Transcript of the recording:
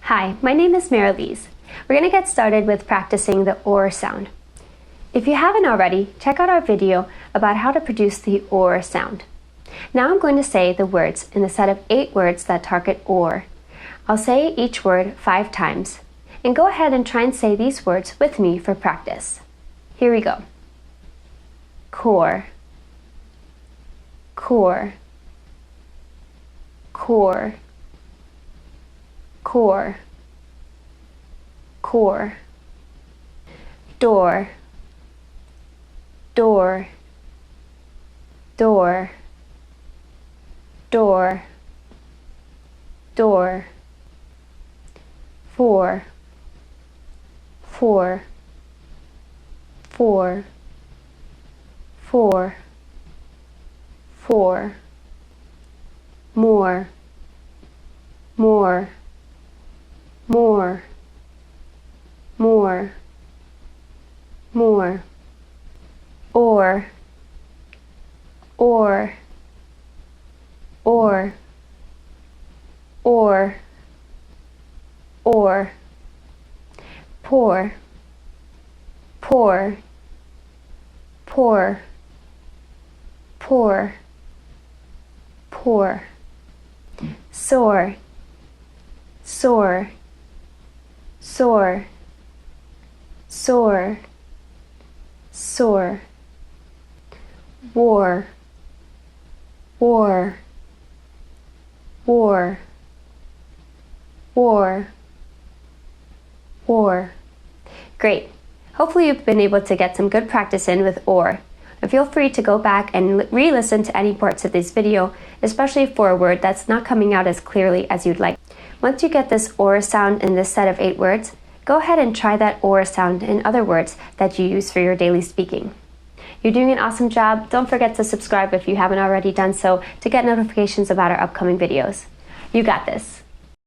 Hi, my name is Marylise. We're going to get started with practicing the OR sound. If you haven't already, check out our video about how to produce the OR sound. Now I'm going to say the words in a set of 8 words that target OR. I'll say each word 5 times. And go ahead and try and say these words with me for practice. Here we go. Core, core, core, core, core. Door, door, door, door, door. Four, four, four, four, four. More, more, more, more, more. Or, or, or, or, or. Pour, pour, pour, pour, pour. Soar, soar, soar, soar, soar. War, war, war, war, war. Great. Hopefully you've been able to get some good practice in with OR. And feel free to go back and re-listen to any parts of this video, especially for a word that's not coming out as clearly as you'd like. Once you get this OR sound in this set of 8 words, go ahead and try that OR sound in other words that you use for your daily speaking. You're doing an awesome job. Don't forget to subscribe if you haven't already done so to get notifications about our upcoming videos. You got this.